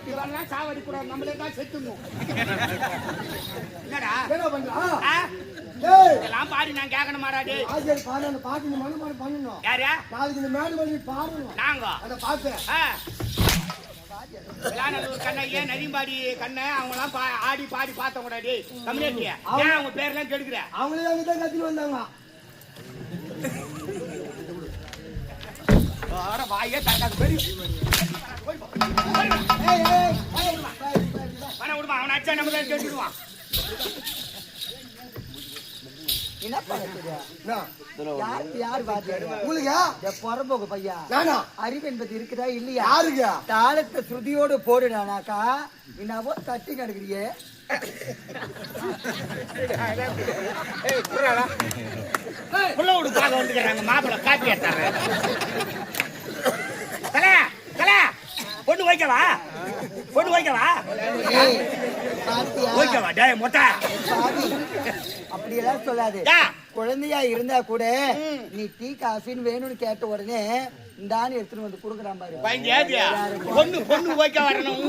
இவெல்லாம் சாவடி கூடாது, நம்மளே தான் செத்துணும். என்னடா என்ன பண்றா? இதெல்லாம் பாடி நான் கேட்கணுமாடாடி? பாட்டு இந்த மனு மாதிரி பண்ணணும். யாரு நாளைக்கு இந்த மேடு பண்ணி பாடணும். நாங்க அதை பார்த்து கண்ணையே நதிம்பாடி கண்ணை அவங்களாம் ஆடி பாடி பார்த்தவங்கடாடி. கம்யூனிட்டி ஏன் அவங்க பேர்லாம் கெடுக்கிற? அவங்களே அங்கதான் கத்திட்டு வந்தாங்க. வாயே தக்காது பெரிய விடுமா, அவனை அச்சா நம்ம தான் கேட்டுடுவான். என்ன புறம்போக்கு பையா அறிவு என்பது இருக்குதா இல்லையா? தாளத்தை ஸ்ருதியோடு போடுனாக்கா என்னவோ தட்டி கிடக்குறியே. வந்துக்கிறாங்க மாப்பிள்ள காப்பி எடுத்தாங்க. பொண்ணு வைக்கவா, பொண்ணு வைக்கவா, வைக்கவா டே மொட்டை. அப்படியெல்லாம் சொல்லாது. குழந்தையா இருந்தா கூட நீ டீ காஃபின்னு வேணும்னு கேட்ட உடனே இந்தான்னு எடுத்துட்டு வந்து குடுக்குறான் பாரு. பொண்ணு பொண்ணு வைக்க வரணும்.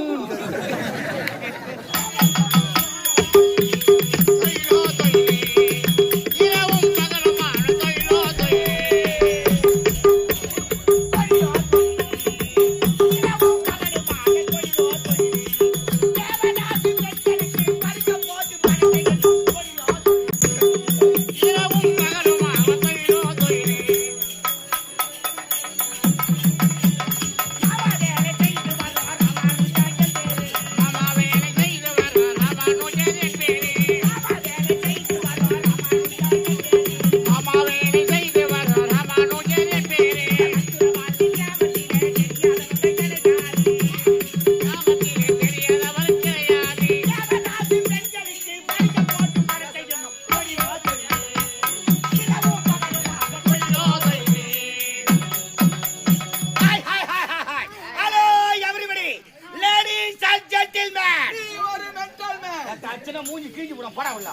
மூஞ்சி கீஞ்சி போடும் பரவாயில்ல.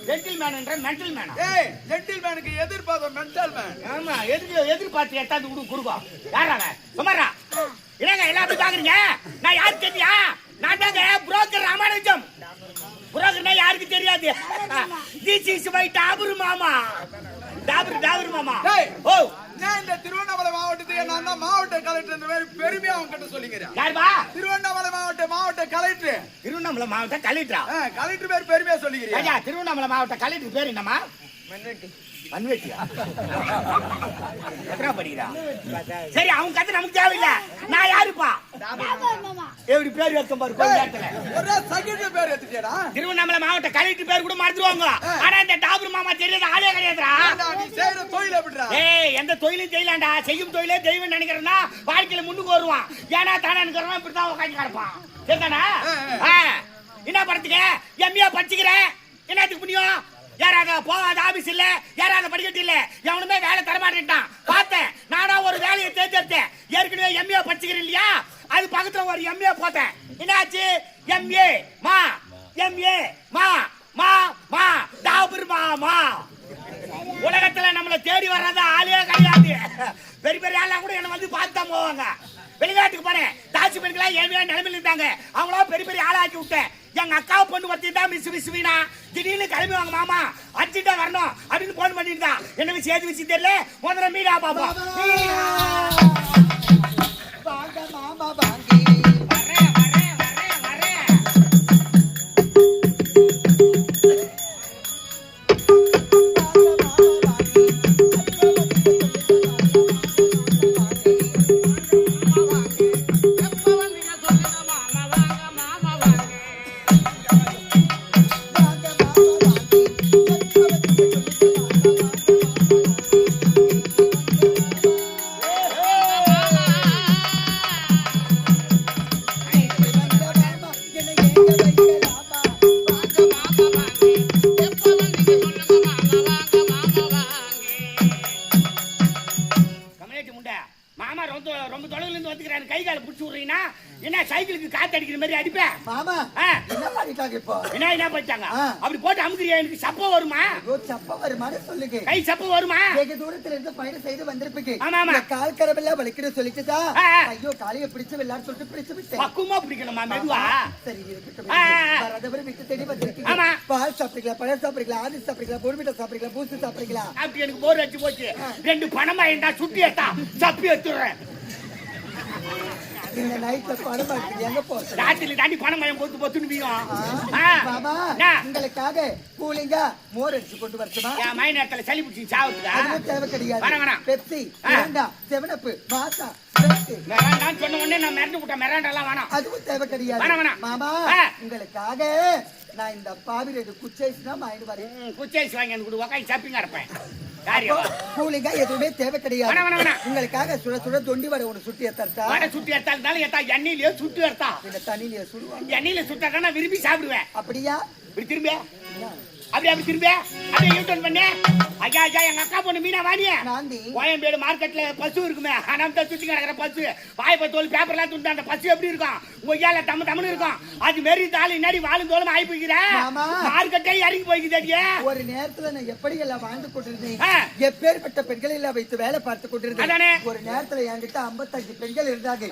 ஜென்டில்மேன் என்ற மென்டல் மேனா? ஏய் ஜென்டில்மேனுக்கு எதிர்பார்த்த மென்டல் மேன். ஆமா எதிர்பார்த்து எட்டாந்து விடு குருவா. யாரால சுமாரா என்னங்க எல்லாத்தையும் பாக்குறீங்க? நான் யாருக்கு தெரியா? நான் தாங்க புரோக்கர் ராமானுஜம். புரோக்கர்னா யாருக்கு தெரியாது? திஸ் இஸ் மை டாபர் மாமா. டாபர் மாமா. ஓ நான் இந்த திருவண்ணாமலை மாவட்டத்துக்கு நான் தான் மாவட்ட கலெக்டர் என்ற மாதிரி பெருமையா அவங்க கிட்ட சொல்லிக்கிறேன். யாருமா? திருவண்ணாமலை மாவட்ட கலெக்டர். திருவண்ணாமலை மாவட்ட கலெக்டரா? கலெக்டர் பேர் பெருமையா சொல்லிக்கிறேன். ஐயா திருவண்ணாமலை மாவட்ட கலெக்டர் பேர் என்னமா? மண்வெட்டியா? எத்தனை படிக்கிறா? சரி அவங்க கதை நமக்கு தேவையில்லை. நான் யாருப்பா? எப்படி பேர் வைக்கும் பாரு கொஞ்ச நேரத்துல. ஒரு செகண்ட் பேர் எடுத்துட்டேடா. திருவண்ணாமலை மாவட்ட கலெக்டர் பேர் கூட மறந்துடுவாங்க. ஆனா இந்த டாபர் மாமா தெரியாத ஆளே கிடையாதுடா. நீ செய்யற தொழில் எப்படிடா? ஏய் எந்த தொழிலும் செய்யலாம்டா. செய்யும் தொழிலே தெய்வம் நினைக்கிறேன்னா வாழ்க்கையில முன்னுக்கு வருவான். ஏன்னா தானே நினைக்கிறவன் இப்படிதான் உட்காந்து கிடப்பான். சரிதானா? என்ன படத்துக்கு எம்ஏ படிச்சுக்கிறேன். என்னத்துக்கு புண்ணியம்? யாராக போகாத ஆபீஸ் இல்ல, யாராக படிக்கட்டு இல்ல, எவனுமே வேலை தரமாட்டேன்ட்டான். பார்த்தேன் நானா ஒரு வேலையை தேர்ந்தெடுத்தேன். ஏற்கனவே எம்ஏ படிச்சுக்கிறேன் இல்லையா, அது பக்கத்துல ஒரு எம்ஏ போட்டேன். என்னாச்சு? எம்ஏ மா எம்ஏ மா மா மா டாபர் மாமா. உலகத்துல நம்மளை தேடி வர்றதா ஆளே கிடையாது. பெரிய பெரிய ஆளா கூட என்ன வந்து பார்த்து தான் போவாங்க. வெளிநாட்டுக்கு போனேன். தாசி பெண்களா ஏழ்மையா நிலைமையில இருந்தாங்க. அவங்களா பெரிய பெரிய ஆளாக்கி விட்டேன். எங்க அக்கா பொண்ணு ஒருத்தா மிஸ் வீணா திடீர்னு கிளம்பி வாங்க மாமா அர்ஜென்ட்டா வரணும் அப்படின்னு போன் பண்ணிருந்தா. என்ன விஷயம் விஷயம் தெரியல. முதல்ல மீனா பாப்பா மாமா வாங்கி இருக்கிறேன் கை கால புடிச்சு விடுறீங்கன்னா என்ன சைக்கிளுக்கு காத்து அடிக்கிற மாதிரி அடிப்பேன் மாமா என்ன பண்ணிட்டாங்க இப்போ என்ன பண்ணிட்டாங்க அப்படி போட்டு அமுக்குறியா எனக்கு சப்ப வருமா சப்ப வருமானு சொல்லுங்க கை சப்ப வருமா வெகு தூரத்துல இருந்து பயணம் செய்து வந்திருப்பீங்க ஆமா கால் கரவெல்லாம் வலிக்கிற சொல்லிட்டுதா ஐயோ காலைய பிடிச்சு விளையாட சொல்லிட்டு பிடிச்சு விட்டேன் பக்குவமா பிடிக்கணுமா மெதுவா சரி வரதவரை விட்டு தேடி வந்திருக்கீங்க பால் சாப்பிடுறீங்களா பழம் சாப்பிடுறீங்களா ஆதி சாப்பிடுறீங்களா பொறுமிட்ட சாப்பிடுறீங்களா பூசி சாப்பிடுறீங்களா அப்படி எனக்கு போர் அடிச்சு போச்சு 2 பணமா இருந்தா சுட்டி எடுத்தா சப்பி எடுத்துடுறேன் இந்த நைட்ல பணமா இருக்கு எங்க போறது ராத்திரி தாண்டி பணம் மயம் போட்டு போட்டுன்னு மாமா உங்களுக்காக கூலிங்கா மோர் அடிச்சு கொண்டு வரட்டுமா என் மழை நேரத்துல சளி பிடிச்சி சாவுதுக்கா அதுவும் தேவை கிடையாது பெப்சி வேண்டா செவனப்பு மாசா மெராண்டான்னு சொன்ன உடனே நான் மிரண்டு விட்டேன் மெராண்டா எல்லாம் வேணாம் அதுவும் தேவை கிடையாது மாமா உங்களுக்காக நான் இந்த பாவி 2 குச்சைஸ்னா வாங்கிட்டு வரேன் குச்சைஸ் வாங்கி எனக்கு உக்காந்து சப்பிங்க இருப்பேன் கூலிங்கா எதுவுமே தேவை கிடையாது உங்களுக்காக சுட சுட தொண்டி வடை ஒன்று சுட்டி எடுத்தா சுட்டி எடுத்தாலும் எத்தா எண்ணெயிலேயே சுட்டு எடுத்தா இந்த தண்ணியிலேயே சுடுவாங்க எண்ணெயில சுட்டா நான் விரும்பி சாப்பிடுவேன் அப்படியா இப்படி திரும்ப அப்படி திரும்ப அப்படியே யூட்டர்ன் பண்ணு ஐயா ஐயா எங்க அக்கா பொண்ணு மீனா வாணிய கோயம்பேடு மார்க்கெட்ல பசு இருக்குமே அனாம சுத்தி கிடக்குற பசு வாய்ப்பை தோல் பேப்பர்லாம் துண்டு அந்த பசு எப்படி இருக்கும் உங்க தம்மனு இருக்கும் அது மாரி தாலி நடி வாழும் தோலும் ஆகி போய்க்கிறேன் மார்க்கெட்டே இறங்கி போய்க்குதே ஒரு நேரத்துல நான் எப்படி எல்லாம் வாழ்ந்து கொண்டிருந்தேன் எப்பேற்பட்ட பெண்களை எல்லாம் வைத்து வேலை பார்த்து கொண்டிருந்தேன் ஒரு நேரத்துல என்கிட்ட 55 பெண்கள் இருந்தாங்க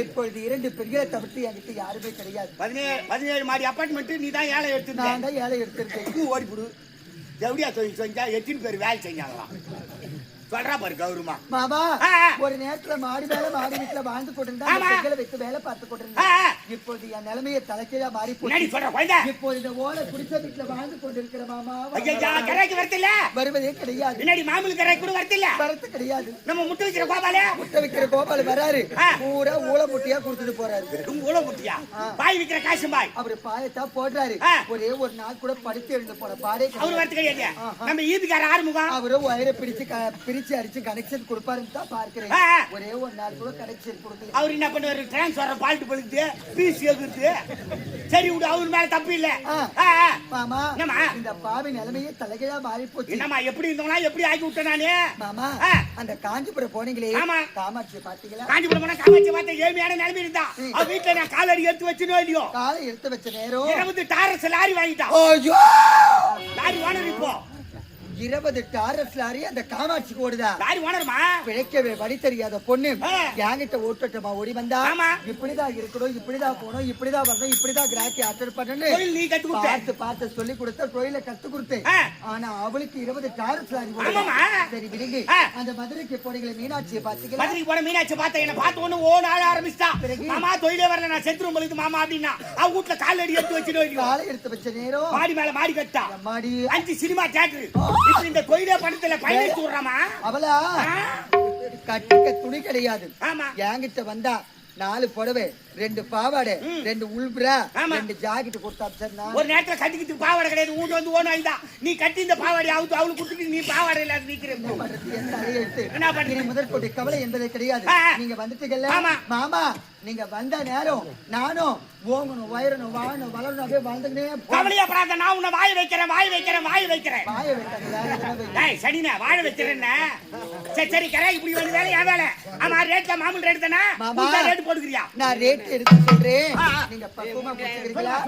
இப்பொழுது 2 பெண்களை தவிர்த்து என்கிட்ட யாருமே கிடையாது 17 மாடி அபார்ட்மெண்ட் நீ தான் ஏழை எடுத்து நான் தான் ஏழை எடுத்திருக்கேன் ஓடிப்புடு எப்படியா செஞ்சா எத்தனை பேர் வேலை செஞ்சாங்களாம் சொல்றா பாரு கௌரவமா மாமா ஒரு நேரத்துல மாடி மேல மாடி வீட்டுல வாழ்ந்து கொண்டிருந்தா வைத்து வேலை பார்த்து கொண்டிருந்தேன் இப்போது என் நிலைமையை தலைக்கீழா மாறி போய் இப்போது இந்த ஓலை குடிச்ச வீட்டுல வாழ்ந்து கொண்டிருக்கிற மாமா கரைக்கு வரத்தில்ல வருவதே கிடையாது முன்னாடி மாமூல் கரை கூட வரத்தில்ல வரத்து கிடையாது நம்ம முட்டை வைக்கிற கோபாலே முட்டை வைக்கிற கோபால் வராரு பூரா ஊழ முட்டியா கொடுத்துட்டு போறாரு ஊழ முட்டியா பாய் விக்கிற காசு பாய் அவரு பாயத்தா போடுறாரு ஒரே ஒரு நாள் கூட படித்து எழுந்து போன பாடே அவரு வரத்து கிடையாது நம்ம ஈபிக்கார ஆறுமுகம் அவரு வயிறை பிரிச்சு அடிச்சு கனெக்ஷன் கொடுப்பாருன்னு தான் பார்க்கிறேன் ஒரே ஒரு நாள் கூட கனெக்ஷன் கொடுக்கல அவர் என்ன பண்ணுவாரு டிரான்ஸ்ஃபார் பால்ட் பழுது பீஸ் ஏகுது சரி விடு அவர் மேல தப்பு இல்ல மாமா இந்த பாவி நிலைமையே தலைகீழா மாறி போச்சு என்னமா எப்படி இருந்தோம்னா எப்படி ஆக்கி விட்டேன் நானு மாமா அந்த காஞ்சிபுரம் போனீங்களே காமாட்சி பாத்தீங்களா காஞ்சிபுரம் போனா காமாட்சி பார்த்தா ஏழ்மையான நிலைமை இருந்தா அவ வீட்டுல நான் காலடி எடுத்து வச்சுனோ இல்லையோ காலை எடுத்து வச்ச நேரம் 20 டாரஸ் லாரி வாங்கிட்டான் லாரி ஓனர் இப்போ 20 டாரஸ் லாரி அந்த காமாட்சிக்கு ஓடுதா லாரி ஓனர்மா பிழைக்கவே வழி தெரியாத பொண்ணு என்கிட்ட ஓட்டமா ஓடி வந்தா இப்படிதான் இருக்கணும் இப்படிதான் போகணும் இப்படிதான் வரணும் இப்படிதான் கிராக்கி அட்டர் பண்ணணும் பார்த்து சொல்லி கொடுத்த தொழில கத்து கொடுத்தேன் ஆனா அவளுக்கு 20 டாரஸ் லாரி சரி விடுங்க அந்த மதுரைக்கு போனீங்களே மீனாட்சியை பாத்தீங்களா மதுரைக்கு போன மீனாட்சி பார்த்தேன் என்ன பார்த்து ஒண்ணு ஓட ஆட ஆரம்பிச்சா மாமா தொழிலே வரல நான் செத்துரும் பொழுது மாமா அப்படின்னா அவ வீட்டுல காலடி எடுத்து வச்சிருவோம் காலை எடுத்து வச்ச நேரம் மாடி மேல மாடி கட்டா மாடி 5 சினிமா தியேட்டர் இந்த கோயிலே படத்துல பயணி சொல்றாமா அவளா கட்டிக்க துணி கிடையாது ஆமா என்கிட்ட வந்தா 4 புடவை 2 பாவாடை 2 உள்புரா 2 ஜாக்கெட் கொடுத்தா சரினா ஒரு நேரத்துல கட்டிக்கிட்டு பாவாடை கிடையாது ஊண்டு வந்து ஓன ஐதா நீ கட்டி இந்த பாவாடை அவுத்து அவளுக்கு கொடுத்துட்டு நீ பாவாடை இல்லாத நிக்கிற என்ன பண்றீங்க முதற்கொண்டு கவலை என்பதே கிடையாது நீங்க வந்துட்டீங்கல்ல மாமா நீங்க வந்த நேரம் நானும் ஓங்கணும் வயரணும் வாழணும் வளரணும் அப்படியே வாழ்ந்துட்டே கவலையா படாத நான் உன்னை வாய வைக்கிறேன் டேய் சனினா வாழ வைக்கிறேன்னா சரி கரை இப்படி வந்து வேலை யா வேலை ஆமா ரேட்ல மாமூல் ரேட் தானே மாமா ரேட் போடுறியா நான் ரேட் எடுத்து சொல்றேன் நீங்க பக்குவமா புரிஞ்சுக்கிறீங்களா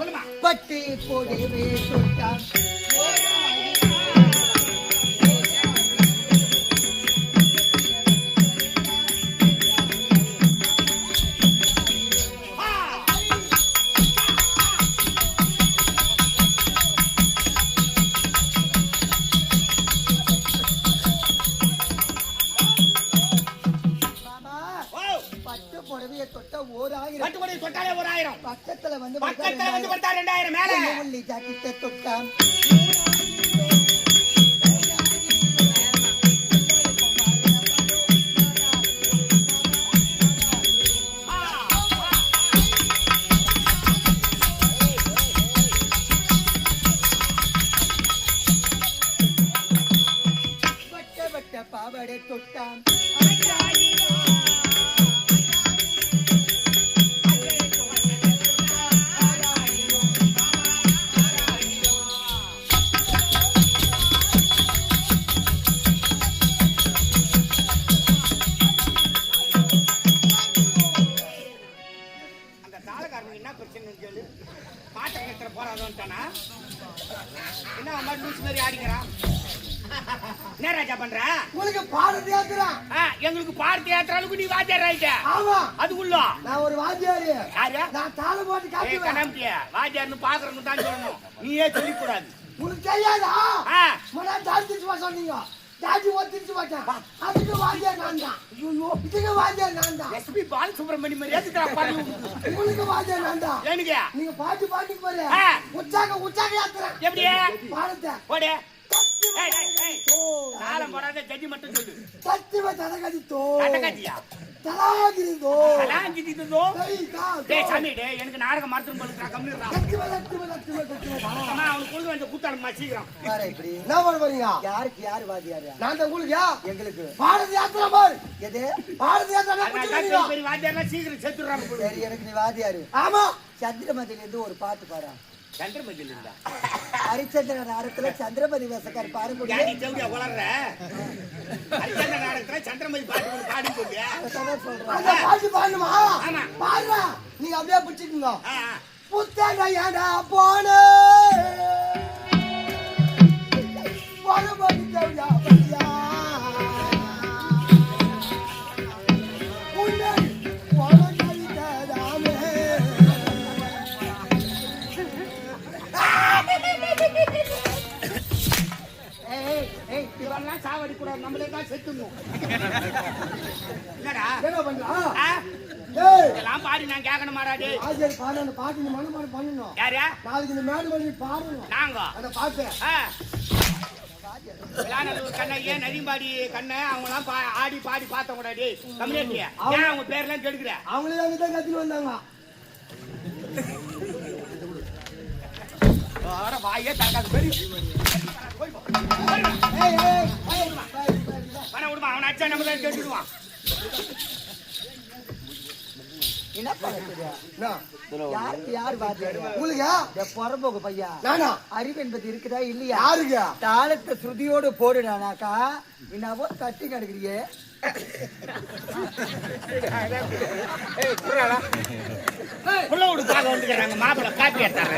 பட்டி போடவே சொல்லிட்டா பக்கத்துல வந்து 2000 மேல உள்ளி ஜாக்கெட்டை தொட்டா வட்ட பாவாடை தொட்டான் பார்க்க வந்துட்டானா? என்ன அவன் மாதிரி லூசு மாதிரி ஆடிக்கிறான்? என்ன ராஜா பண்ற? உங்களுக்கு பாடத்தை ஏத்துறான். எங்களுக்கு பாடத்தை ஏத்துற அளவுக்கு நீ வாத்தியார் ஆயிட்ட. ஆமா. அதுக்குள்ள நான் ஒரு வாத்தியாரு. யாரு? நான் தாளம் போட்டு காட்டுவேன். கணம்பிய வாத்தியார்னு பாக்குறவங்க தான் சொல்லணும். நீயே சொல்லிக் கூடாது. உங்களுக்கு தெரியாதா? முன்னா தாழ்த்திச்சு சொன்னீங்க. ஜாதி ஓத்திச்சு மாட்டேன். அதுக்கு வாத்தியார் நான் தான். ஐயோ, இதுக்கு வாத்தியார் நான் தான். எஸ்பி பாலசுப்ரமணியம் மாதிரி ஏத்துறா பாரு. உங்களுக்கு வாத்தியார் நான் தான். ஏனுங்க? நீங்க பாட்டு போற. உற்சாக ஏத்துறேன். எப்படியே? பாடத்தை. போடு. தாளம் போடாத ஜட்ஜி மட்டும் சொல்லு. சத்தியமா தலகடித்தோ. தலகடியா? தலாகிரிதோ. தலாகிரிதோ. டேய் சாமி டேய் எனக்கு நாடகம் மார்த்தம் பண்ணுடா கம்மிடுடா. சத்தியமா. அம்மா அவனுக்கு கொண்டு வந்து கூட்டாளமா சீக்கிரம். பாரு இப்படி. என்ன பண்ண போறீங்க? யார் வாத்தியார்? நான் தான் உங்களுக்கு. எங்களுக்கு. பாடத்தை ஏத்துற பாரு. எது? பாடத்தை ஏத்துறா புடிச்சீங்க. பெரிய வாத்தியார்னா சீக்கிரம் செத்துறாங்க போடு. சரி எனக்கு நீ வாத்தியார். ஆமா. சந்திரமதியில இருந்து ஒரு பாட்டு பாரு. சந்திரமதியில இருந்தா? ஹரிச்சந்திர நாடகத்துல சந்திரமதி வேசக்கார் பாருங்க. யாடி ஜவுடியா வளர்ற? ஹரிச்சந்திர நாடகத்துல சந்திரமதி பாட்டு பாடி போறியா? அந்த பாட்டு பாடுமா? ஆமா. பாடுறா. நீங்க அப்படியே பிடிச்சிக்கங்க. புத்தக ஏடா போனே. போனபடி ஜவுடியா பையா. உன்னை போனகரிதாமே. இவெல்லாம் சாவடி கூடாது நம்மளே தான் செத்துணும். என்னடா என்ன பண்றா? இதெல்லாம் பாடி நான் கேட்கணுமாடா டேய்? ஆஜர் பாடன பாட்டு நீ மனமாரி பண்ணனும். யாரு? நாளைக்கு இந்த மேடு பண்ணி பாடணும். நாங்க அத பாட்டு. விளானூர் கண்ணையே நதிம்பாடி கண்ணை அவங்களாம் ஆடி பாடி பார்த்தவங்கடா டேய். கம்யூனிட்டி ஏன் அவங்க பேர்லாம் கெடுக்குற? அவங்களே அங்க தான் கத்திட்டு வந்தாங்க. வர வாயே தரக்காது பெரிய விடுமா அவன் அச்சா நம்ம தான் கேட்டுடுவான். என்ன பண்ணுறது? யார் வாத்தியார்? உங்களுக்கு புறம்போக்கு பையா. நானா? அறிவு என்பது இருக்குதா இல்லையா? யாருங்க? தாளத்தை ஸ்ருதியோடு போடுனாக்கா என்னவோ தட்டி கிடக்குறியே. புள்ள விடு பார்க்க வந்துக்கிறாங்க மாப்பிள்ள காப்பி எடுத்தாங்க.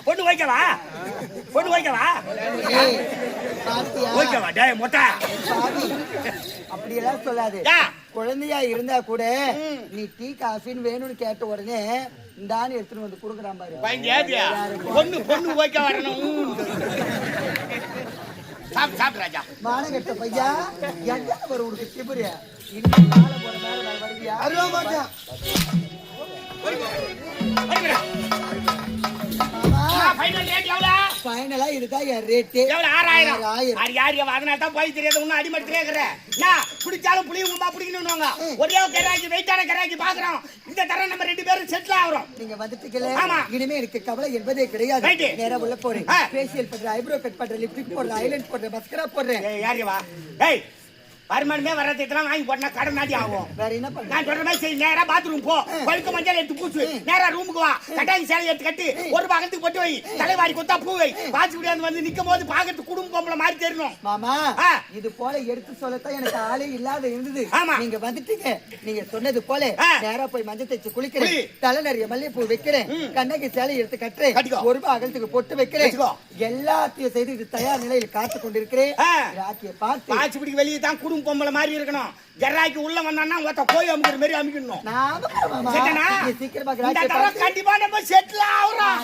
பொண்ணு வைக்கவா? வைக்கவா டேய் மொட்டை. அப்படியெல்லாம் சொல்லாது. குழந்தையா இருந்தா கூட நீ டீ காஃபின்னு வேணும்னு கேட்ட உடனே இந்தான்னு எடுத்துட்டு வந்து குடுக்குறான் பாரு. பொண்ணு வைக்க வரணும். சாப்பிட்டு ராஜா. மானகட்ட பையா என்ன ஒரு உனக்கு சிபுரியா இன்னும் கால போற மேல வருவியா? அருவா மாட்டேன். ஃபைனலா இதுதா என் ரேட். எவ்வளவு? 6000. அது யாரு அதனால தான் போய் தெரியாது. இன்னும் அடிமட்டே இருக்கிற நான் பிடிச்சாலும் புளியுமா பிடிக்கணும்னுவாங்க. ஒரே கராக்கி வெயிட்டான கராக்கி பாக்குறோம். இந்த தரம் நம்ம 2 பேரும் செட்டில் ஆகிறோம். நீங்க வந்துட்டீங்கல்ல, இனிமே எனக்கு கவலை என்பதே கிடையாது. நேரா உள்ள போறேன். ஃபேஷியல் பண்ற, ஐப்ரோ கட் பண்ற, லிப்ஸ்டிக் போடுற, ஐலைனர் போடுற, மஸ்கரா போடுறேன். யாரு வா? ஏய் வருமானமே வர்றதுக்கெல்லாம் வாங்கி போட்டா கடன் நாட்டி ஆகும். வேற என்ன பண்ண? நான் சொல்ற மாதிரி சரி, நேரா பாத்ரூம் போ, பழுக்க மஞ்சள் எடுத்து பூசு, நேரா ரூமுக்கு வா, கட்டாயி சேலை எடுத்து கட்டி ஒரு பாகத்துக்கு போட்டு வை, தலைவாரி கொத்தா பூ வை, வாட்சி முடியாது வந்து நிக்கும் போது பாக்கத்து குடும்ப பொம்பளை மாதிரி தெரியணும். மாமா இது போல எடுத்து சொல்லத்தான் எனக்கு ஆளே இல்லாத இருந்தது. நீங்க வந்துட்டீங்க. நீங்க சொன்னது போல நேரா போய் மஞ்சள் தேய்ச்சி குளிக்கிறேன், தலை நிறைய மல்லிகைப்பூ வைக்கிறேன், கண்ணகி சேலை எடுத்து கட்டுறேன், ஒரு பாகத்துக்கு பொட்டு வைக்கிறேன், எல்லாத்தையும் செய்து இது தயார் நிலையில் காத்து கொண்டிருக்கிறேன். ராத்தியை பார்த்து வாட்சி பிடிக்க வெளியே தான் குடும்ப பொம்பளை மாதிரி இருக்கணும். ஜெராக்கி உள்ள வந்தான்னா ஒத்த கோய் அமுக்குற மாதிரி அமுக்கணும். சீக்கிரமா கண்டிப்பா நம்ம செட்டில் ஆகுறோம்.